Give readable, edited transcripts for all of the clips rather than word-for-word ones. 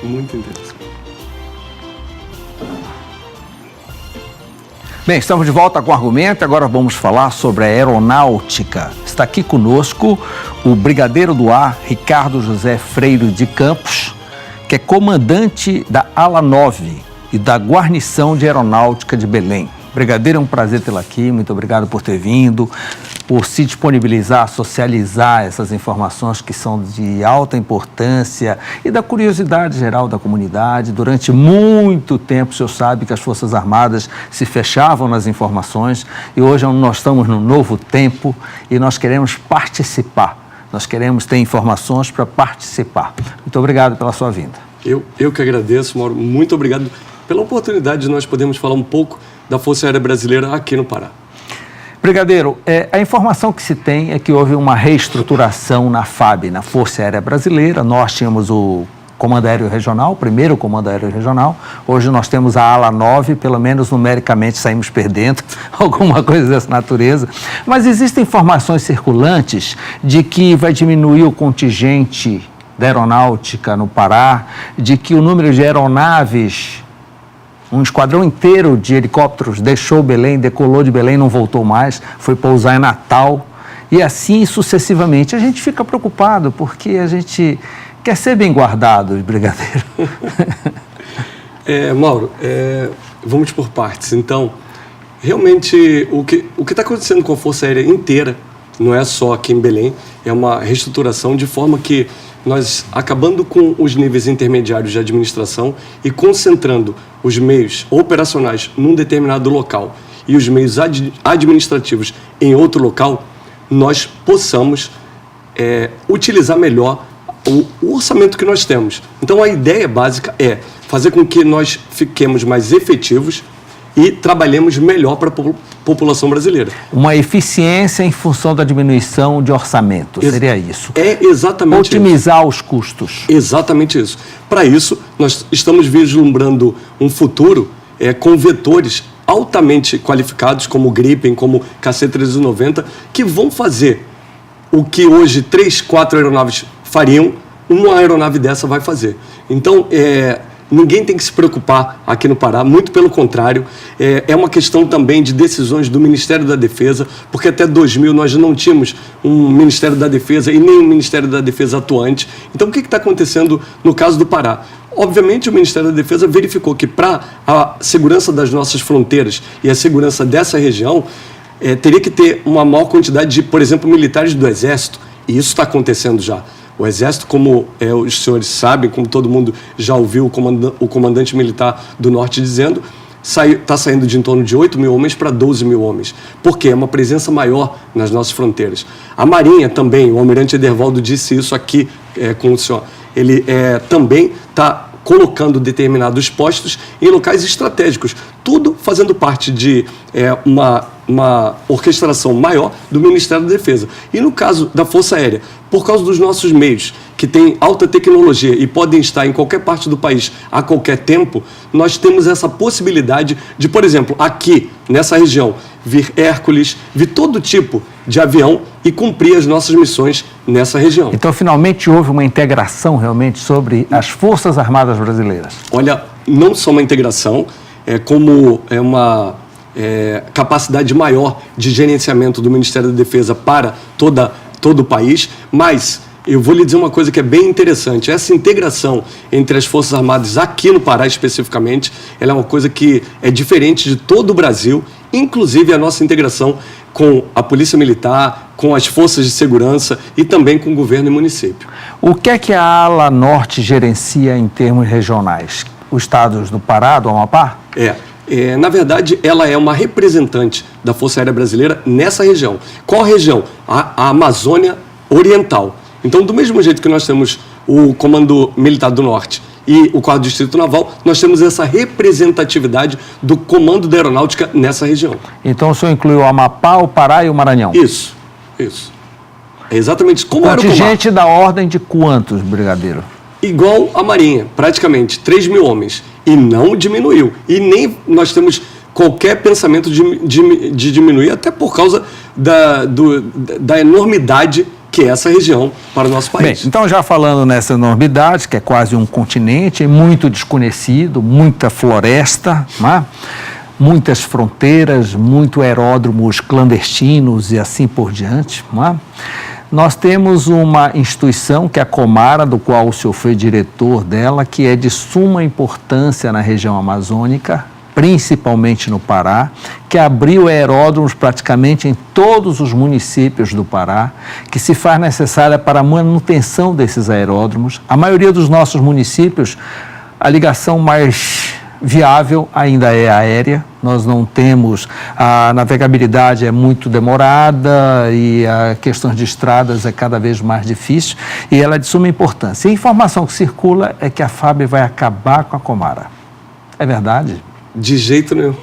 Muito interessante. Bem, estamos de volta com o Argumento. Agora vamos falar sobre a aeronáutica. Está aqui conosco o brigadeiro do ar, Ricardo José Freire de Campos, que é comandante da Ala 9 e da Guarnição de Aeronáutica de Belém. Brigadeiro, é um prazer tê-lo aqui. Muito obrigado por ter vindo, por se disponibilizar a socializar essas informações que são de alta importância e da curiosidade geral da comunidade. Durante muito tempo, o senhor sabe que as Forças Armadas se fechavam nas informações e hoje nós estamos num novo tempo e nós queremos participar. Nós queremos ter informações para participar. Muito obrigado pela sua vinda. Eu que agradeço, Mauro. Muito obrigado pela oportunidade de nós podermos falar um pouco da Força Aérea Brasileira aqui no Pará. Brigadeiro, a informação que se tem é que houve uma reestruturação na FAB, na Força Aérea Brasileira. Nós tínhamos o Comando Aéreo Regional, o primeiro Comando Aéreo Regional. Hoje nós temos a Ala 9, pelo menos numericamente saímos perdendo, alguma coisa dessa natureza. Mas existem informações circulantes de que vai diminuir o contingente da aeronáutica no Pará, de que o número de aeronaves, um esquadrão inteiro de helicópteros deixou Belém, decolou de Belém, não voltou mais, foi pousar em Natal e assim sucessivamente. A gente fica preocupado porque a gente quer ser bem guardado, brigadeiro. Mauro, vamos por partes. Então, realmente, o que está acontecendo com a Força Aérea inteira, não é só aqui em Belém, é uma reestruturação de forma que nós, acabando com os níveis intermediários de administração e concentrando os meios operacionais num determinado local e os meios administrativos em outro local, nós possamos utilizar melhor o orçamento que nós temos. Então, a ideia básica é fazer com que nós fiquemos mais efetivos e trabalhemos melhor para a população brasileira. Uma eficiência em função da diminuição de orçamento, seria isso? É exatamente otimizar isso. Os custos. Exatamente isso. Para isso, nós estamos vislumbrando um futuro com vetores altamente qualificados, como o Gripen, como o KC-390, que vão fazer o que hoje 3, 4 aeronaves fariam, uma aeronave dessa vai fazer. Então, ninguém tem que se preocupar aqui no Pará, muito pelo contrário, é uma questão também de decisões do Ministério da Defesa, porque até 2000 nós não tínhamos um Ministério da Defesa e nem um Ministério da Defesa atuante. Então, o que está acontecendo no caso do Pará? Obviamente, o Ministério da Defesa verificou que para a segurança das nossas fronteiras e a segurança dessa região, teria que ter uma maior quantidade de, por exemplo, militares do Exército, e isso está acontecendo já. O Exército, como os senhores sabem, como todo mundo já ouviu o comandante militar do Norte dizendo, está saindo de em torno de 8 mil homens para 12 mil homens. Por quê? É uma presença maior nas nossas fronteiras. A Marinha também, o almirante Edervaldo disse isso aqui com o senhor, ele também está colocando determinados postos em locais estratégicos, tudo fazendo parte de uma orquestração maior do Ministério da Defesa. E no caso da Força Aérea, por causa dos nossos meios, que têm alta tecnologia e podem estar em qualquer parte do país a qualquer tempo, nós temos essa possibilidade de, por exemplo, aqui, nessa região, vir Hércules, vir todo tipo de avião e cumprir as nossas missões nessa região. Então, finalmente, houve uma integração realmente sobre as Forças Armadas Brasileiras? Olha, não só uma integração, como uma capacidade maior de gerenciamento do Ministério da Defesa para todo o país, mas eu vou lhe dizer uma coisa que é bem interessante. Essa integração entre as Forças Armadas aqui no Pará especificamente, ela é uma coisa que é diferente de todo o Brasil, inclusive a nossa integração com a Polícia Militar, com as Forças de Segurança e também com o governo e município. O que é que a Ala Norte gerencia em termos regionais? Os estados do Pará, do Amapá? Na verdade, ela é uma representante da Força Aérea Brasileira nessa região. Qual região? A Amazônia Oriental. Então, do mesmo jeito que nós temos o Comando Militar do Norte e o 4º Distrito Naval, nós temos essa representatividade do Comando da Aeronáutica nessa região. Então, o senhor inclui o Amapá, o Pará e o Maranhão? Isso. É exatamente como era o contingente da ordem de quantos, brigadeiro? Igual a Marinha, praticamente, 3 mil homens. E não diminuiu. E nem nós temos qualquer pensamento de diminuir, até por causa da enormidade que é essa região para o nosso país. Bem, então já falando nessa enormidade, que é quase um continente, muito desconhecido, muita floresta, né? Muitas fronteiras, muito aeródromos clandestinos e assim por diante, né? Nós temos uma instituição que é a Comara, do qual o senhor foi diretor dela, que é de suma importância na região amazônica, principalmente no Pará, que abriu aeródromos praticamente em todos os municípios do Pará, que se faz necessária para a manutenção desses aeródromos. A maioria dos nossos municípios, a ligação mais viável ainda é aérea. Nós não temos, a navegabilidade é muito demorada e a questão de estradas é cada vez mais difícil e ela é de suma importância. E a informação que circula é que a FAB vai acabar com a Comara. É verdade? De jeito nenhum.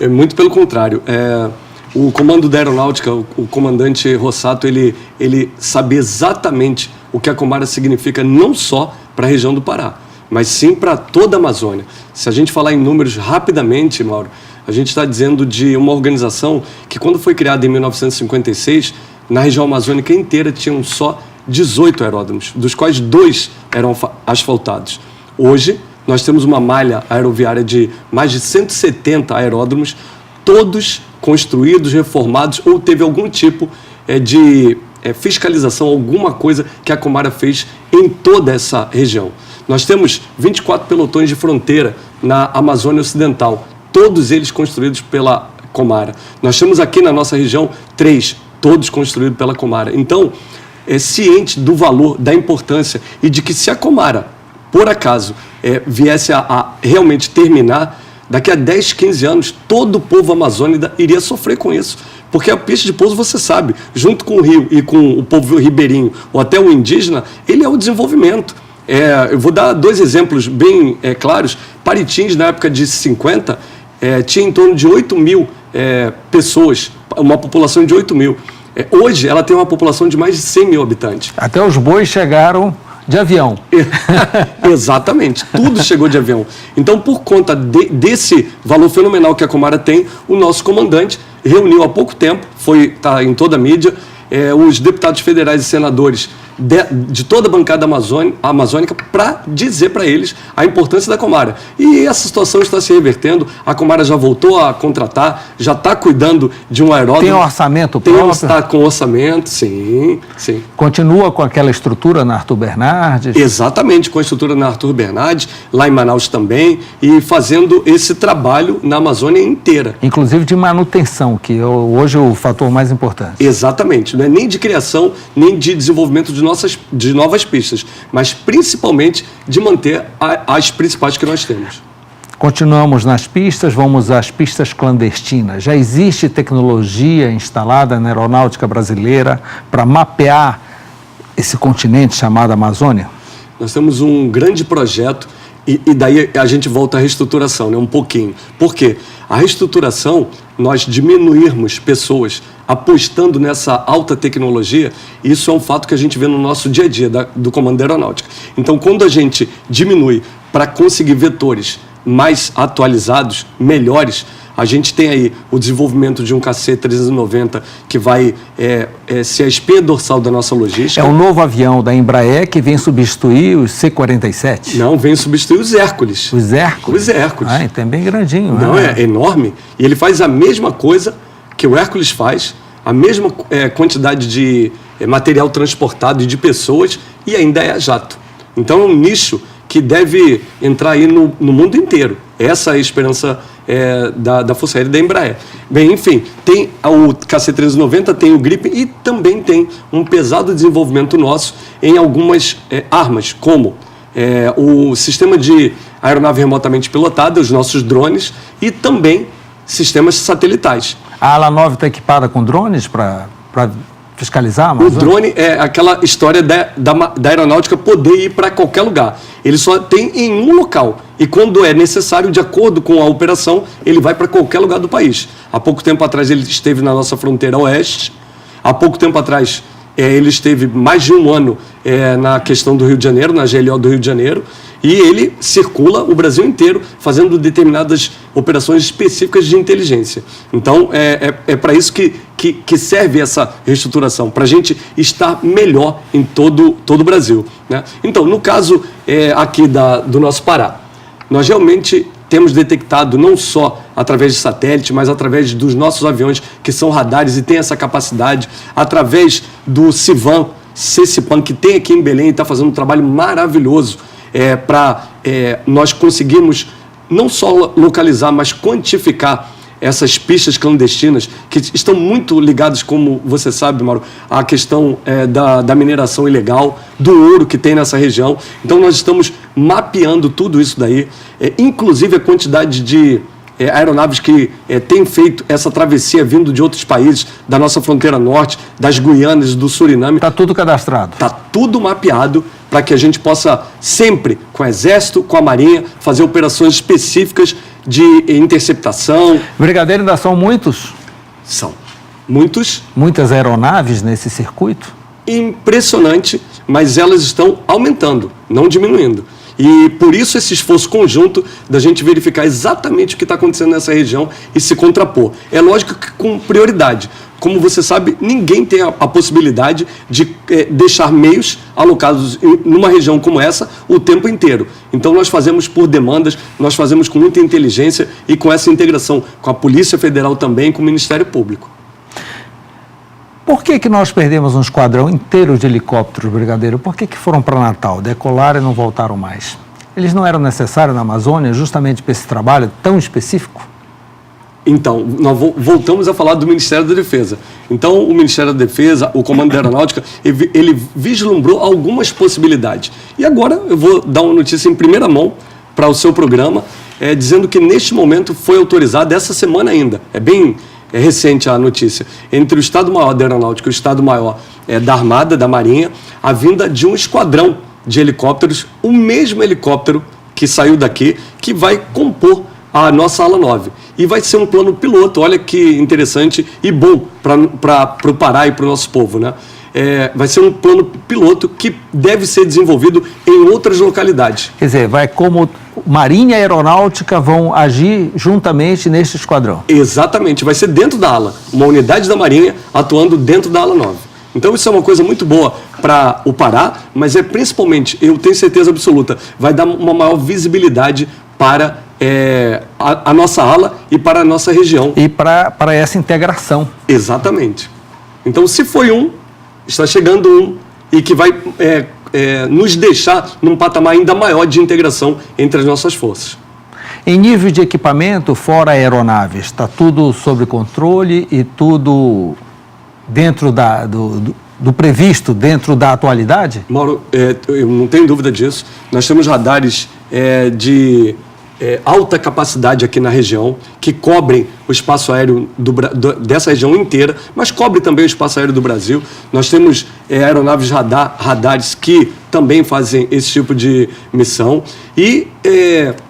É muito pelo contrário. O comando da aeronáutica, o comandante Rossato, ele sabe exatamente o que a Comara significa não só para a região do Pará, mas sim para toda a Amazônia. Se a gente falar em números rapidamente, Mauro, a gente está dizendo de uma organização que, quando foi criada em 1956, na região amazônica inteira tinham só 18 aeródromos, dos quais 2 eram asfaltados. Hoje, nós temos uma malha aeroviária de mais de 170 aeródromos, todos construídos, reformados, ou teve algum tipo de fiscalização, alguma coisa que a Comara fez em toda essa região. Nós temos 24 pelotões de fronteira na Amazônia Ocidental, todos eles construídos pela Comara. Nós temos aqui na nossa região 3, todos construídos pela Comara. Então, ciente do valor, da importância e de que se a Comara, por acaso, viesse a realmente terminar, daqui a 10, 15 anos, todo o povo amazônico iria sofrer com isso. Porque a pista de pouso, você sabe, junto com o rio e com o povo ribeirinho, ou até o indígena, ele é o desenvolvimento. Eu vou dar 2 exemplos bem claros. Paritins, na época de 50, tinha em torno de 8 mil pessoas, uma população de 8 mil. Hoje, ela tem uma população de mais de 100 mil habitantes. Até os bois chegaram de avião. Exatamente, tudo chegou de avião. Então, por conta desse valor fenomenal que a Comara tem, o nosso comandante reuniu há pouco tempo, está em toda a mídia, os deputados federais e senadores de toda a bancada amazônica para dizer para eles a importância da Comara. E essa situação está se revertendo, a Comara já voltou a contratar, já está cuidando de um aeródromo. Tem orçamento próprio? Está com orçamento, sim. Continua com aquela estrutura na Arthur Bernardes? Exatamente, com a estrutura na Arthur Bernardes, lá em Manaus também, e fazendo esse trabalho na Amazônia inteira. Inclusive de manutenção, que hoje é o fator mais importante. Exatamente, não é nem de criação, nem de desenvolvimento de novas pistas, mas principalmente de manter as principais que nós temos. Continuamos nas pistas, vamos às pistas clandestinas. Já existe tecnologia instalada na aeronáutica brasileira para mapear esse continente chamado Amazônia? Nós temos um grande projeto e daí a gente volta à reestruturação, né, um pouquinho. Por quê? A reestruturação, nós diminuirmos pessoas apostando nessa alta tecnologia, isso é um fato que a gente vê no nosso dia a dia do Comando da Aeronáutica. Então, quando a gente diminui para conseguir vetores mais atualizados, melhores, a gente tem aí o desenvolvimento de um KC-390 que vai ser a espinha dorsal da nossa logística. É um novo avião da Embraer que vem substituir os C-47? Não, vem substituir os Hércules. Os Hércules? Os Hércules. Ah, então é bem grandinho. Não, né? É enorme. E ele faz a mesma coisa que o Hércules faz, a mesma quantidade de material transportado e de pessoas, e ainda é a jato. Então é um nicho que deve entrar aí no mundo inteiro. Essa é a esperança da Força Aérea da Embraer. Bem, enfim, tem o KC-390, tem o Gripen e também tem um pesado desenvolvimento nosso em algumas armas, como o sistema de aeronave remotamente pilotada, os nossos drones, e também sistemas satelitais. A Ala 9 está equipada com drones para fiscalizar a Amazônia? O drone é aquela história da aeronáutica poder ir para qualquer lugar. Ele só tem em um local. E quando é necessário, de acordo com a operação, ele vai para qualquer lugar do país. Há pouco tempo atrás ele esteve na nossa fronteira oeste. Há pouco tempo atrás ele esteve mais de um ano na questão do Rio de Janeiro, na GLO do Rio de Janeiro, e ele circula o Brasil inteiro fazendo determinadas operações específicas de inteligência. Então, é para isso que serve essa reestruturação, para a gente estar melhor em todo o Brasil, né? Então, no caso aqui do nosso Pará, nós realmente temos detectado não só através de satélite, mas através dos nossos aviões, que são radares e têm essa capacidade, através do CIVAM, que tem aqui em Belém e está fazendo um trabalho maravilhoso para nós conseguirmos não só localizar, mas quantificar essas pistas clandestinas que estão muito ligadas, como você sabe, Mauro, à questão da mineração ilegal, do ouro que tem nessa região. Então, nós estamos mapeando tudo isso daí, inclusive a quantidade de aeronaves que têm feito essa travessia vindo de outros países, da nossa fronteira norte, das Guianas, do Suriname. Está tudo cadastrado? Está tudo mapeado para que a gente possa sempre, com o Exército, com a Marinha, fazer operações específicas de interceptação. Brigadeiro, ainda são muitos? São muitos. Muitas aeronaves nesse circuito? Impressionante, mas elas estão aumentando, não diminuindo. E por isso esse esforço conjunto da gente verificar exatamente o que está acontecendo nessa região e se contrapor. É lógico que com prioridade. Como você sabe, ninguém tem a possibilidade de deixar meios alocados numa região como essa o tempo inteiro. Então nós fazemos por demandas, nós fazemos com muita inteligência e com essa integração com a Polícia Federal também, com o Ministério Público. Por que nós perdemos um esquadrão inteiro de helicópteros, Brigadeiro? Por que foram para Natal, decolaram e não voltaram mais? Eles não eram necessários na Amazônia justamente para esse trabalho tão específico? Então, nós voltamos a falar do Ministério da Defesa. Então, o Ministério da Defesa, o Comando da Aeronáutica, ele vislumbrou algumas possibilidades. E agora eu vou dar uma notícia em primeira mão para o seu programa, dizendo que neste momento foi autorizado, essa semana ainda, é recente a notícia, entre o Estado-Maior da Aeronáutica e o Estado-Maior da Armada, da Marinha, a vinda de um esquadrão de helicópteros, o mesmo helicóptero que saiu daqui, que vai compor a nossa ala 9. E vai ser um plano piloto, olha que interessante e bom para o Pará e para o nosso povo, né? Vai ser um plano piloto que deve ser desenvolvido em outras localidades. Quer dizer, vai como Marinha e Aeronáutica vão agir juntamente neste esquadrão? Exatamente, vai ser dentro da ala, uma unidade da Marinha atuando dentro da ala 9. Então isso é uma coisa muito boa para o Pará, mas principalmente, eu tenho certeza absoluta, vai dar uma maior visibilidade para a nossa ala e para a nossa região. E para essa integração. Exatamente. Então, se foi está chegando um e que vai nos deixar num patamar ainda maior de integração entre as nossas forças. Em nível de equipamento, fora aeronaves, está tudo sob controle e tudo dentro do previsto, dentro da atualidade? Mauro, eu não tenho dúvida disso. Nós temos radares de alta capacidade aqui na região, que cobrem o espaço aéreo dessa região inteira, mas cobre também o espaço aéreo do Brasil. Nós temos aeronaves radares que também fazem esse tipo de missão. E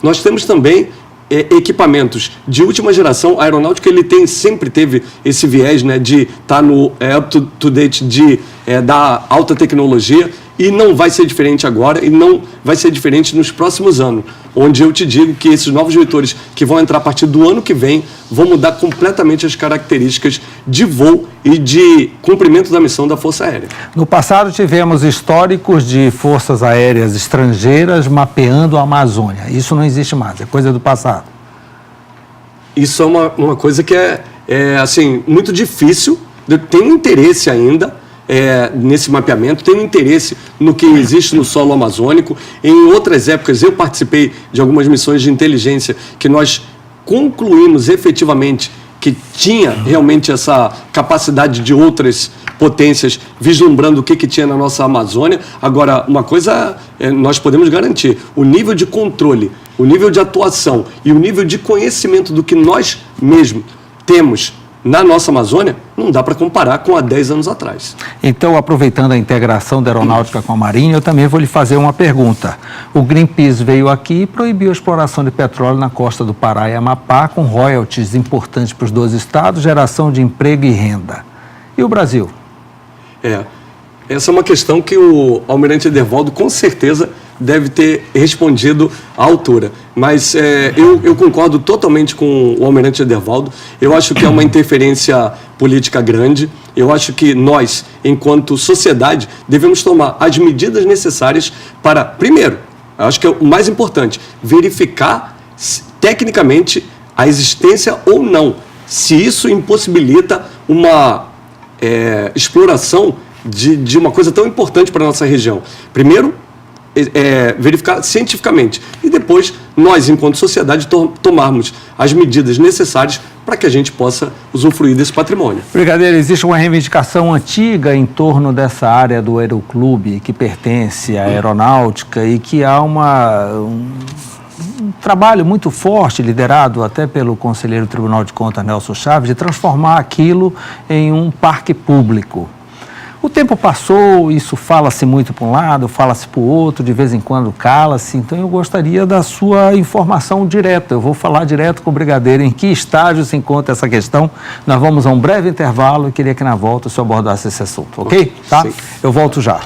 nós temos também equipamentos de última geração. A aeronáutica sempre teve esse viés, né, de estar no up-to-date da alta tecnologia, e não vai ser diferente agora e não vai ser diferente nos próximos anos, onde eu te digo que esses novos vetores que vão entrar a partir do ano que vem vão mudar completamente as características de voo e de cumprimento da missão da Força Aérea. No passado tivemos históricos de forças aéreas estrangeiras mapeando a Amazônia. Isso não existe mais, é coisa do passado. Isso é uma coisa que é assim, muito difícil. Eu tenho interesse ainda nesse mapeamento, tenho interesse no que existe no solo amazônico. Em outras épocas eu participei de algumas missões de inteligência que nós concluímos efetivamente que tinha realmente essa capacidade de outras potências vislumbrando o que tinha na nossa Amazônia. Agora, uma coisa nós podemos garantir: o nível de controle, o nível de atuação e o nível de conhecimento do que nós mesmos temos na nossa Amazônia, não dá para comparar com há 10 anos atrás. Então, aproveitando a integração da aeronáutica com a Marinha, eu também vou lhe fazer uma pergunta. O Greenpeace veio aqui e proibiu a exploração de petróleo na costa do Pará e Amapá, com royalties importantes para os 12 estados, geração de emprego e renda. E o Brasil? Essa é uma questão que o almirante Edervaldo, com certeza, deve ter respondido à altura. Mas eu concordo totalmente com o almirante Edervaldo. Eu acho que é uma interferência política grande. Eu acho que nós, enquanto sociedade, devemos tomar as medidas necessárias para, primeiro, eu acho que é o mais importante, verificar tecnicamente a existência ou não, se isso impossibilita uma exploração de uma coisa tão importante para a nossa região. Primeiro, verificar cientificamente e depois nós, enquanto sociedade, tomarmos as medidas necessárias para que a gente possa usufruir desse patrimônio. Brigadeiro, existe uma reivindicação antiga em torno dessa área do Aeroclube que pertence à aeronáutica e que há um trabalho muito forte, liderado até pelo conselheiro do Tribunal de Contas, Nelson Chaves, de transformar aquilo em um parque público. O tempo passou, isso fala-se muito para um lado, fala-se para o outro, de vez em quando cala-se, então eu gostaria da sua informação direta. Eu vou falar direto com o Brigadeiro em que estágio se encontra essa questão. Nós vamos a um breve intervalo e queria que na volta o senhor abordasse esse assunto, ok? Tá? Sim. Eu volto já.